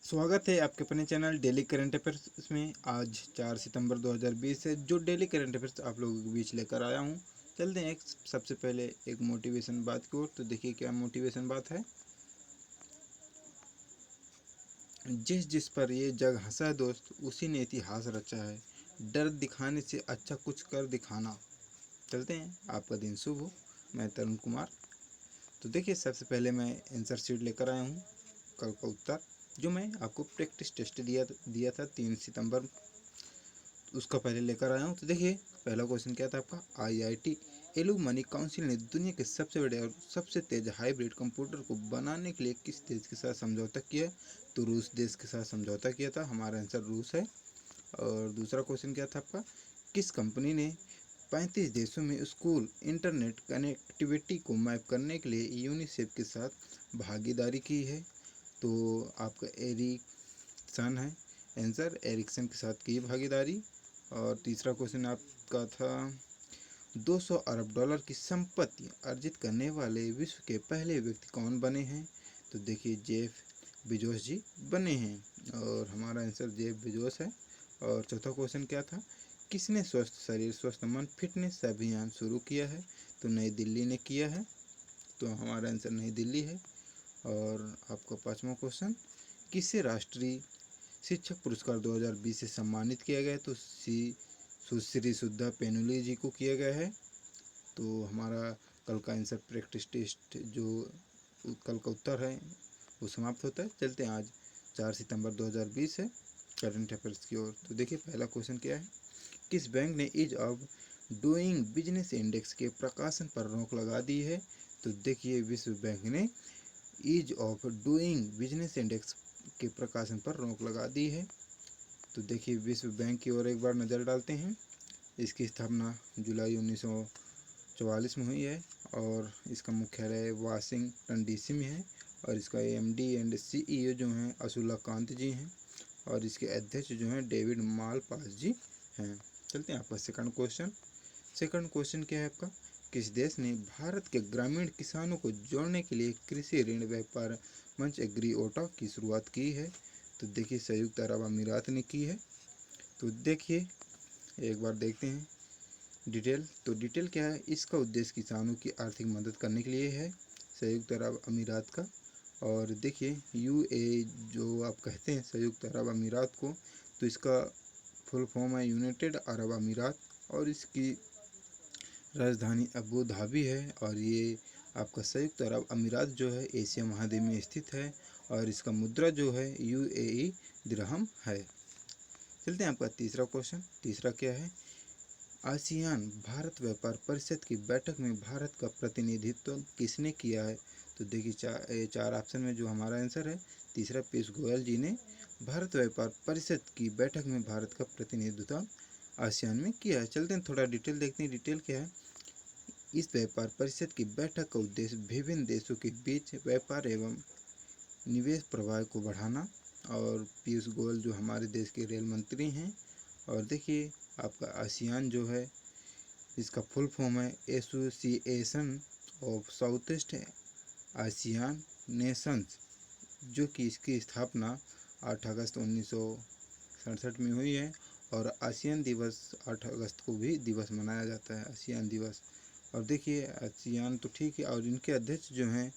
स्वागत है आपके अपने चैनल डेली करंट अफेयर्स में। आज 4 सितंबर 2020 है। जो डेली करंट अफेयर्स आप लोगों के बीच लेकर आया हूँ। चलते हैं सबसे पहले एक मोटिवेशन बात की ओर। तो देखिए क्या मोटिवेशन बात है। जिस जिस पर ये जग हंसा है दोस्त, उसी ने इतिहास रचा है। डर दिखाने से अच्छा कुछ कर दिखाना। चलते हैं, आपका दिन शुभ हो। मैं तरुण कुमार। तो देखिए सबसे पहले मैं आंसर शीट लेकर आया हूँ, कल का उत्तर जो मैं आपको प्रैक्टिस टेस्ट दिया था 3 सितंबर, उसका पहले लेकर आया हूँ। तो देखिए पहला क्वेश्चन क्या था आपका। आईआईटी एलुमनी काउंसिल ने दुनिया के सबसे बड़े और सबसे तेज हाइब्रिड कंप्यूटर को बनाने के लिए किस देश के साथ समझौता किया। तो रूस देश के साथ समझौता किया था। हमारा आंसर रूस है। और दूसरा क्वेश्चन क्या था आपका। किस कंपनी ने 35 देशों में स्कूल इंटरनेट कनेक्टिविटी को मैप करने के लिए यूनिसेफ के साथ भागीदारी की है। तो आपका एरिक्सन है आंसर। एरिक्सन के साथ की भागीदारी। और तीसरा क्वेश्चन आपका था 200 अरब डॉलर की संपत्ति अर्जित करने वाले विश्व के पहले व्यक्ति कौन बने हैं। तो देखिए जेफ बेजोस जी बने हैं। और हमारा आंसर जेफ बेजोस है। और चौथा क्वेश्चन क्या था। किसने स्वस्थ शरीर स्वस्थ मन फिटनेस अभियान शुरू किया है। तो नई दिल्ली ने किया है। तो हमारा आंसर नई दिल्ली है। और आपका पाँचवा क्वेश्चन, किसे राष्ट्रीय शिक्षक पुरस्कार 2020 से सम्मानित किया गया है। तो सुश्री सुधा पेनुली जी को किया गया है। तो हमारा कल का आंसर प्रैक्टिस टेस्ट जो कल का उत्तर है वो समाप्त होता है। चलते हैं आज 4 सितंबर 2020 है करंट अफेयर्स की ओर। तो देखिए पहला क्वेश्चन क्या है। किस बैंक ने ease of doing business index के प्रकाशन पर रोक लगा दी है। तो देखिए विश्व बैंक ने ease of doing business index के प्रकाशन पर रोक लगा दी है। तो देखिए विश्व बैंक की ओर एक बार नज़र डालते हैं। इसकी स्थापना जुलाई 1944 में हुई है। और इसका मुख्यालय वाशिंगटन डीसी में है। और इसका एमडी एंड सीईओ जो हैं असुल्ला कांत जी हैं। और इसके अध्यक्ष जो हैं डेविड मालपास जी हैं। चलते हैं आपका सेकंड क्वेश्चन। सेकंड क्वेश्चन क्या है आपका। किस देश ने भारत के ग्रामीण किसानों को जोड़ने के लिए कृषि ऋण व्यापार मंच एग्रीओटा की शुरुआत की है। तो देखिए संयुक्त अरब अमीरात ने की है। तो देखिए एक बार देखते हैं डिटेल। तो डिटेल क्या है। इसका उद्देश्य किसानों की आर्थिक मदद करने के लिए है, संयुक्त अरब अमीरात का। और देखिए यूए जो आप कहते हैं संयुक्त अरब अमीरात को, तो इसका फुल फॉर्म है यूनाइटेड अरब अमीरात। और इसकी राजधानी अबू धाबी है। और ये आपका संयुक्त अरब अमीरात जो है एशिया महाद्वीप में स्थित है। और इसका मुद्रा जो है यूएई दिरहम है। चलते हैं आपका तीसरा क्वेश्चन। तीसरा क्या है। आसियान भारत व्यापार परिषद की बैठक में भारत का प्रतिनिधित्व किसने किया है। तो देखिए चार ऑप्शन में जो हमारा आंसर है तीसरा पीयूष गोयल जी ने भारत व्यापार परिषद की बैठक में भारत का प्रतिनिधित्व आसियान में किया है। चलते हैं थोड़ा डिटेल देखते हैं। डिटेल क्या है। इस व्यापार परिषद की बैठक का उद्देश्य विभिन्न देशों के बीच व्यापार एवं निवेश प्रवाह को बढ़ाना। और पीयूष गोयल जो हमारे देश के रेल मंत्री हैं। और देखिए आपका आसियान जो है इसका फुल फॉर्म है association of south east ASEAN Nations, जो कि इसकी स्थापना 8 अगस्त 1967 में हुई है। और आसियान दिवस 8 अगस्त को भी दिवस मनाया जाता है, आसियान दिवस। और देखिए आसियान तो ठीक है। और इनके अध्यक्ष जो हैं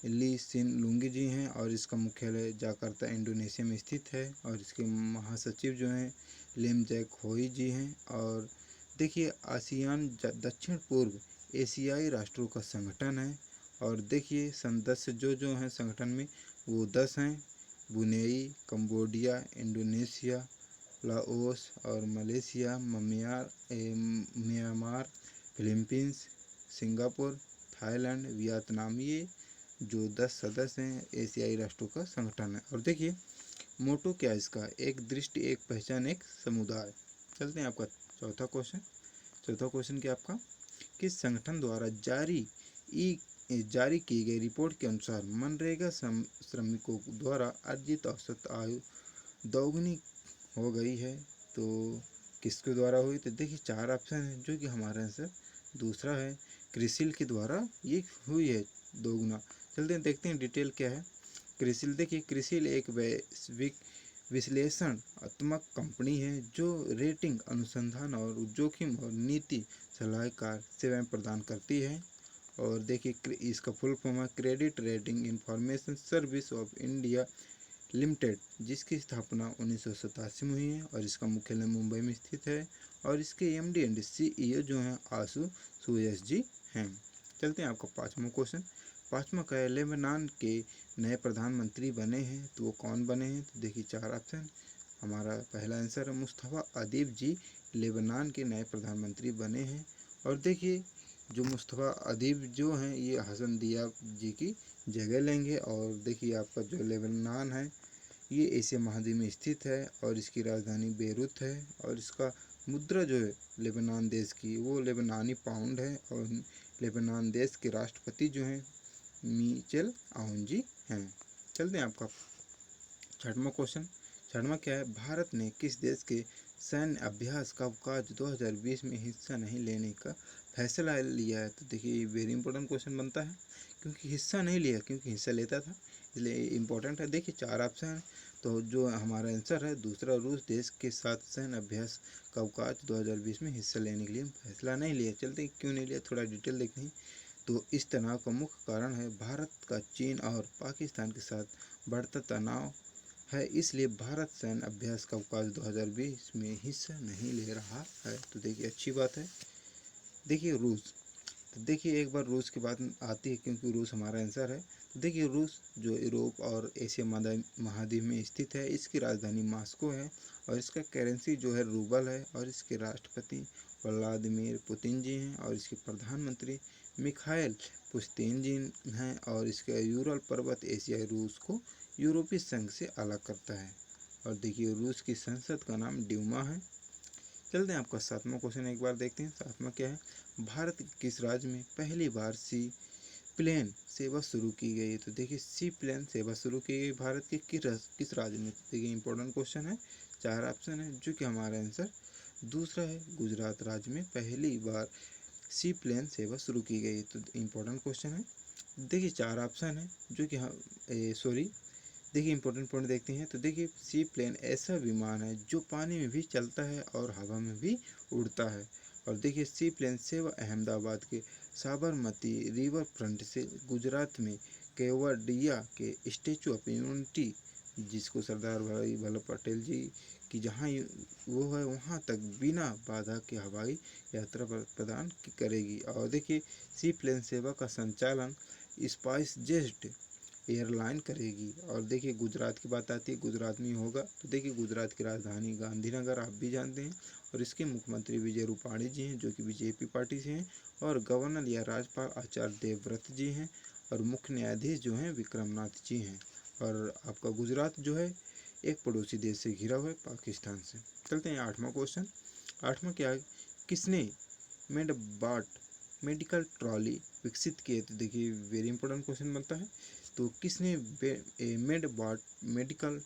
ली सिन लुंगी जी हैं। और इसका मुख्यालय जाकार्ता इंडोनेशिया में स्थित है। और इसके महासचिव जो हैं लेम जैक होई जी हैं। और देखिए आसियान दक्षिण पूर्व एशियाई राष्ट्रों का संगठन है। और देखिए सदस्य जो हैं संगठन में वो 10 हैं। ब्रुनेई, कंबोडिया, इंडोनेशिया, लाओस और Malaysia, Myanmar, Philippines, Singapore, Thailand, Vietnam, ये जो 10 सदस्य हैं एशियाई राष्ट्रों का संगठन है। और देखिए मोटो क्या है इसका, एक दृष्टि एक पहचान एक समुदाय। चलते हैं आपका चौथा क्वेश्चन। चौथा क्वेश्चन क्या आपका। किस संगठन द्वारा जारी की गई रिपोर्ट के अनुसार मनरेगा श्रमिकों द्वारा अर्जित औसत आयु दोगुनी हो गई है। तो किसके द्वारा हुई। तो देखिए चार ऑप्शन है जो कि हमारा आंसर दूसरा है क्रिसिल के द्वारा ये हुई है दोगुना। चलते हैं देखते हैं डिटेल क्या है। क्रिसिल, देखिए क्रिसिल एक वैश्विक विश्लेषणात्मक कंपनी है जो रेटिंग, अनुसंधान और जोखिम और नीति सलाहकार सेवाएं प्रदान करती है। और देखिए इसका फुल फॉर्म है credit rating information service of India limited, जिसकी स्थापना 1987 में हुई है और इसका मुख्यालय मुंबई में स्थित है। और इसके एमडी एंड सीईओ जो हैं आशु सुयश जी हैं। चलते हैं आपका पाँचवा क्वेश्चन। पाँचवा का है लेबनान के नए प्रधानमंत्री बने हैं, तो वो कौन बने हैं? तो देखिए चार ऑप्शन। हमारा पहला आंसर है मुस्तफ़ा अदीब जी लेबनान के नए प्रधानमंत्री बने हैं। और देखिए जो मुस्तफ़ा अदीब जो हैं ये हसन दियाब जी की जगह लेंगे। और देखिए आपका जो लेबनान है ये एशिया महाद्वीप में स्थित है और इसकी राजधानी बेरूत है। और इसका मुद्रा जो है लेबनान देश की वो लेबनानी पाउंड है। और लेबनान देश के राष्ट्रपति जो हैं मिचेल आउन जी हैं। चलते हैं आपका छठवां क्वेश्चन। छठवां क्या है, भारत ने किस देश के सैन्य अभ्यास कवकाज 2020 में हिस्सा नहीं लेने का फैसला लिया है? तो देखिए वेरी इंपॉर्टेंट क्वेश्चन बनता है, क्योंकि हिस्सा नहीं लिया, क्योंकि हिस्सा लेता था इसलिए इम्पोर्टेंट है। देखिए चार ऑप्शन है, तो जो हमारा आंसर है दूसरा, रूस देश के साथ सैन्य अभ्यास कवकाज 2020 में हिस्सा लेने के लिए फैसला नहीं लिया। चलते हैं क्यों नहीं लिया, थोड़ा डिटेल देखते हैं। तो इस तनाव का मुख्य कारण है भारत का चीन और पाकिस्तान के साथ बढ़ता तनाव है, इसलिए भारत सैन्य अभ्यास कवकाज 2020 में हिस्सा नहीं ले रहा है। तो देखिए अच्छी बात है। देखिए रूस, तो देखिए एक बार रूस की बात आती है क्योंकि रूस हमारा आंसर है। तो देखिए रूस जो यूरोप और एशिया महाद्वीप में स्थित है, इसकी राजधानी मॉस्को है और इसका करेंसी जो है रूबल है। और इसके राष्ट्रपति व्लादिमीर पुतिन जी हैं और इसके प्रधानमंत्री मिखाइल पुस्तिन जी हैं। और इसका यूरल पर्वत एशियाई रूस को यूरोपीय संघ से अलग करता है। और देखिए रूस की संसद का नाम ड्यूमा है। चलते हैं आपका सातवां क्वेश्चन एक बार देखते हैं। सातवां क्या है, भारत के किस राज्य में पहली बार सी प्लेन सेवा शुरू की गई? तो देखिए सी प्लेन सेवा शुरू की गई भारत के किस राज्य में? तो देखिए इंपॉर्टेंट क्वेश्चन है, चार ऑप्शन है जो कि हमारा आंसर दूसरा है, गुजरात राज्य में पहली बार सी प्लेन सेवा शुरू की गई। तो इम्पोर्टेंट क्वेश्चन है। देखिए चार ऑप्शन है जो कि देखिए इंपॉर्टेंट पॉइंट देखते हैं। तो देखिए सी प्लेन ऐसा विमान है जो पानी में भी चलता है और हवा में भी उड़ता है। और देखिए सी प्लेन सेवा अहमदाबाद के साबरमती रिवर फ्रंट से गुजरात में केवडिया के स्टेचू ऑफ यूनिटी, जिसको सरदार भाई वल्लभ पटेल जी की जहाँ वो है वहाँ तक बिना बाधा के हवाई यात्रा प्रदान करेगी। और देखिए सी प्लेन सेवा का संचालन स्पाइस जेट एयरलाइन करेगी। और देखिए गुजरात की बात आती है, गुजरात में होगा। तो देखिए गुजरात की राजधानी गांधीनगर आप भी जानते हैं और इसके मुख्यमंत्री विजय रूपाणी जी हैं जो कि बीजेपी पार्टी से हैं। और गवर्नर या राज्यपाल आचार्य देवव्रत जी हैं और मुख्य न्यायाधीश जो हैं विक्रमनाथ जी हैं। और आपका गुजरात जो है एक पड़ोसी देश से घिरा हुआ है, पाकिस्तान से। चलते हैं आठवां क्वेश्चन। आठवां क्या है, किसने मेडबाट मेडिकल ट्रॉली विकसित किए? तो देखिए वेरी इंपॉर्टेंट क्वेश्चन बनता है। तो किसने मेडबाट मेडिकल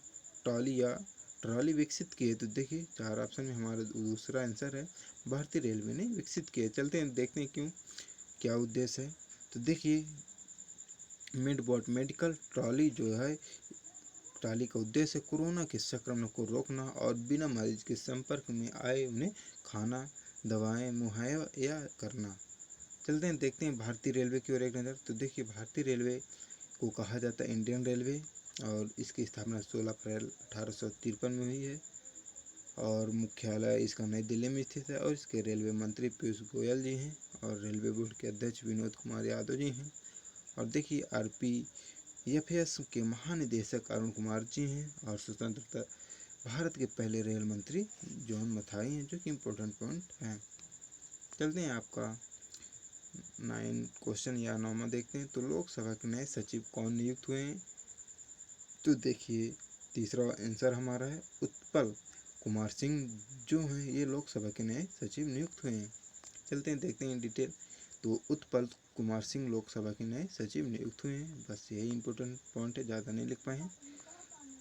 ट्रॉली विकसित किए? तो देखिए चार ऑप्शन में हमारा दूसरा आंसर है, भारतीय रेलवे ने विकसित किए। चलते हैं देखते हैं क्यों, क्या उद्देश्य है। तो देखिए मेडबाट मेडिकल ट्रॉली जो है, ट्रॉली का उद्देश्य कोरोना के संक्रमण को रोकना और बिना मरीज के संपर्क में आए उन्हें खाना दवाएं मुहैया करना। चलते हैं देखते हैं भारतीय रेलवे की ओर एक नज़र। तो देखिए भारतीय रेलवे को कहा जाता है इंडियन रेलवे और इसकी स्थापना 16 अप्रैल 1853 में हुई है। और मुख्यालय इसका नई दिल्ली में स्थित है। और इसके रेलवे मंत्री पीयूष गोयल जी हैं और रेलवे बोर्ड के अध्यक्ष विनोद कुमार यादव जी हैं। और देखिए RPFS के महानिदेशक अरुण कुमार जी हैं और स्वतंत्रता भारत के पहले रेल मंत्री जॉन मथाई हैं, जो कि इम्पोर्टेंट पॉइंट हैं। चलते हैं आपका 9 क्वेश्चन या 9वां देखते हैं। तो लोकसभा के नए सचिव कौन नियुक्त हुए हैं? तो देखिए तीसरा आंसर हमारा है उत्पल कुमार सिंह जो हैं ये लोकसभा के नए सचिव नियुक्त हुए हैं। चलते हैं देखते हैं डिटेल। तो उत्पल कुमार सिंह लोकसभा के नए सचिव नियुक्त हुए हैं। बस यही इंपॉर्टेंट पॉइंट है, ज़्यादा नहीं लिख पाए हैं।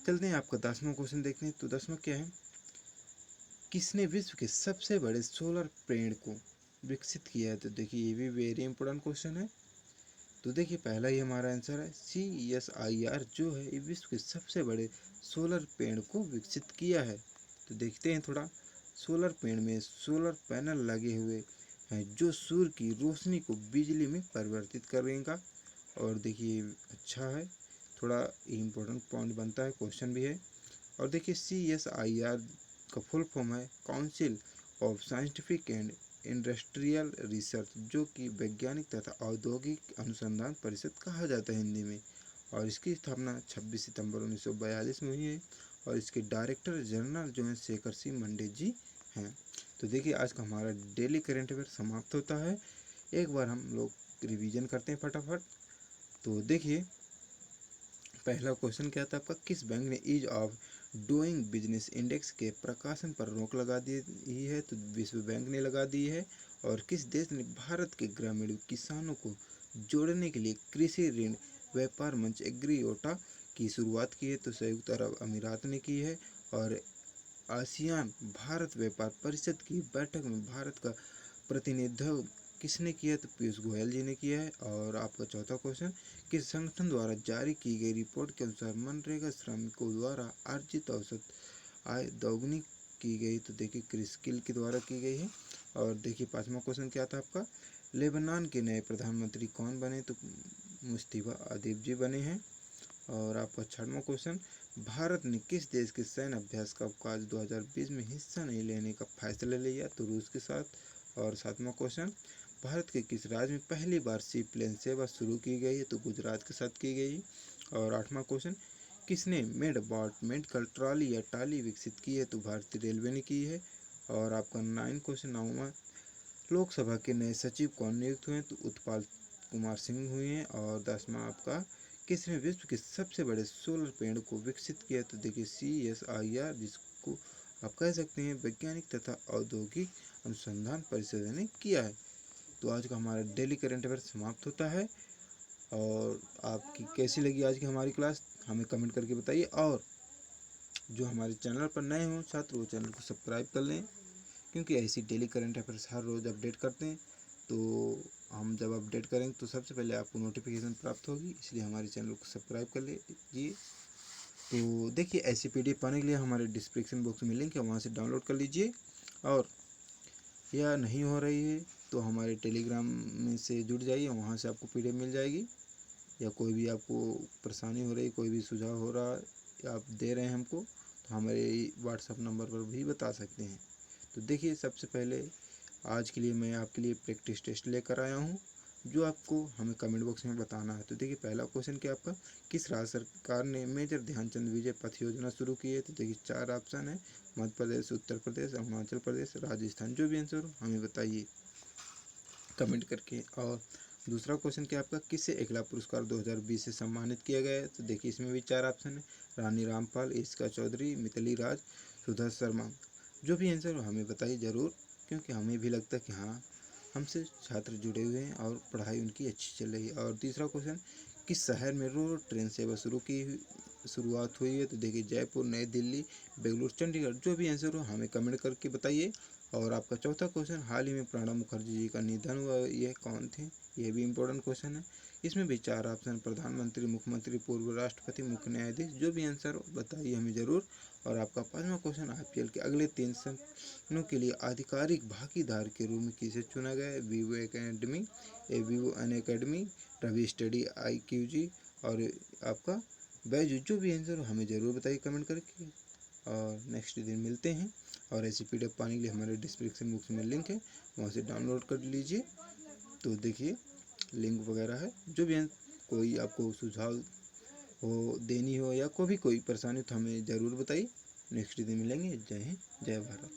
चलते हैं आपका 10वां क्वेश्चन देखते हैं। तो 10वां क्या है, किसने विश्व के सबसे बड़े सोलर पेड़ को विकसित किया है? तो देखिए ये भी वेरी इंपॉर्टेंट क्वेश्चन है। तो देखिए पहला ही हमारा आंसर है CSIR, जो है ये विश्व के सबसे बड़े सोलर पेड़ को विकसित किया है। तो देखते हैं थोड़ा, सोलर पेड़ में सोलर पैनल लगे हुए हैं जो सूर्य की रोशनी को बिजली में परिवर्तित करेगा। और देखिए अच्छा है, थोड़ा इम्पोर्टेंट पॉइंट बनता है, क्वेश्चन भी है। और देखिए CSIR का फुल फॉर्म है council of scientific and industrial research, जो कि वैज्ञानिक तथा औद्योगिक अनुसंधान परिषद कहा जाता है हिंदी में। और इसकी स्थापना 26 सितंबर 1942 में हुई है। और इसके डायरेक्टर जनरल जो हैं शेखर सिंह मंडे जी हैं। तो देखिए आज का हमारा डेली करेंट अफेयर समाप्त होता है। एक बार हम लोग रिवीजन करते हैं फटाफट। तो देखिए पहला क्वेश्चन क्या था आपका, किस बैंक ने ease of doing business index के प्रकाशन पर रोक लगा दी है? तो विश्व बैंक ने लगा दी है। और किस देश ने भारत के ग्रामीण किसानों को जोड़ने के लिए कृषि ऋण व्यापार मंच एग्रीओटा की शुरुआत की है? तो संयुक्त अरब अमीरात ने की है। और आसियान भारत व्यापार परिषद की बैठक में भारत का प्रतिनिधित्व किसने किया? तो पीयूष गोयल जी ने किया है। और आपका चौथा क्वेश्चन, किस संगठन द्वारा जारी की गई रिपोर्ट के अनुसार मनरेगा श्रमिकों द्वारा अर्जित औसत आय दोगुनी की गई? तो देखिए क्रिस्किल के द्वारा की गई है। और देखिए पांचवा क्वेश्चन क्या था आपका, लेबनान के नए प्रधानमंत्री कौन बने? तो मुस्तफा अदीब जी बने हैं। और आपका छठवां क्वेश्चन, भारत ने किस देश के सैन्य अभ्यास का अवकाश 2020 में हिस्सा नहीं लेने का फैसला लिया? तो रूस के साथ। और सातवां क्वेश्चन, भारत के किस राज्य में पहली बार सी प्लेन सेवा शुरू की गई है? तो गुजरात के साथ की गई। और आठवां क्वेश्चन, किसने मेडबॉट मेडिकल ट्रॉली या ट्रॉली विकसित की है? तो भारतीय रेलवे ने की है। और आपका नौवां, लोकसभा के नए सचिव कौन नियुक्त हुए? तो उत्पल कुमार सिंह हुए हैं। और 10वां आपका, किसने विश्व के सबसे बड़े सोलर पेड़ को विकसित किया? तो देखिए CSIR, जिसको आप कह सकते हैं वैज्ञानिक तथा औद्योगिक अनुसंधान परिषद ने किया है। तो आज का हमारा डेली करंट अफेयर समाप्त होता है। और आपकी कैसी लगी आज की हमारी क्लास, हमें कमेंट करके बताइए। और जो हमारे चैनल पर नए हों छात्र, वो चैनल को सब्सक्राइब कर लें, क्योंकि ऐसी डेली करंट अफेयर्स हर रोज़ अपडेट करते हैं। तो हम जब अपडेट करेंगे तो सबसे पहले आपको नोटिफिकेशन प्राप्त होगी, इसलिए हमारे चैनल को सब्सक्राइब कर लीजिए। तो देखिए ऐसी PDF पाने के लिए हमारे डिस्क्रिप्शन बॉक्स में लिंक है, वहाँ से डाउनलोड कर लीजिए। और यह नहीं हो रही है तो हमारे टेलीग्राम में से जुड़ जाइए, वहाँ से आपको PDF मिल जाएगी। या कोई भी आपको परेशानी हो रही, कोई भी सुझाव हो रहा या आप दे रहे हैं हमको, तो हमारे व्हाट्सएप नंबर पर भी बता सकते हैं। तो देखिए सबसे पहले आज के लिए मैं आपके लिए प्रैक्टिस टेस्ट लेकर आया हूँ, जो आपको हमें कमेंट बॉक्स में बताना है। तो देखिए पहला क्वेश्चन क्या आपका, किस राज्य सरकार ने मेजर ध्यानचंद विजय पथ योजना शुरू की है? तो देखिए 4 ऑप्शन है, मध्य प्रदेश, उत्तर प्रदेश, अरुणाचल प्रदेश, राजस्थान। जो भी आंसर हो हमें बताइए कमेंट करके। और दूसरा क्वेश्चन क्या आपका, किसे एकला पुरस्कार 2020 से सम्मानित किया गया है? तो देखिए इसमें भी 4 ऑप्शन है, रानी रामपाल, इसका चौधरी, मिताली राज, सुधा शर्मा। जो भी आंसर हो हमें बताइए ज़रूर, क्योंकि हमें भी लगता है कि हाँ हमसे छात्र जुड़े हुए हैं और पढ़ाई उनकी अच्छी चल रही है। और तीसरा क्वेश्चन, किस शहर में रोड ट्रेन सेवा शुरुआत हुई है? तो देखिए जयपुर, नई दिल्ली, बेंगलुरु, चंडीगढ़। जो भी आंसर हो हमें कमेंट करके बताइए। और आपका चौथा क्वेश्चन, हाल ही में प्रणब मुखर्जी जी का निधन हुआ, यह कौन थे? यह भी इम्पोर्टेंट क्वेश्चन है। इसमें भी 4 ऑप्शन, प्रधानमंत्री, मुख्यमंत्री, पूर्व राष्ट्रपति, मुख्य न्यायाधीश। जो भी आंसर हो बताइए हमें ज़रूर। और आपका पांचवा क्वेश्चन, IPL के अगले 3 सीजनों के लिए आधिकारिक भागीदार के रूप में किसे चुना गया है? Vivo academy, Vivo Unacademy, Ravi study IQG और आपका बैजू। जो भी आंसर हो हमें ज़रूर बताइए कमेंट करके। और नेक्स्ट दिन मिलते हैं। और ऐसी PDF पाने के लिए हमारे डिस्क्रिप्शन बॉक्स में लिंक है, वहाँ से डाउनलोड कर लीजिए। तो देखिए लिंक वगैरह है। जो भी कोई आपको सुझाव हो देनी हो या कोई परेशानी तो हमें ज़रूर बताइए। नेक्स्ट दिन मिलेंगे। जय हिंद, जय भारत।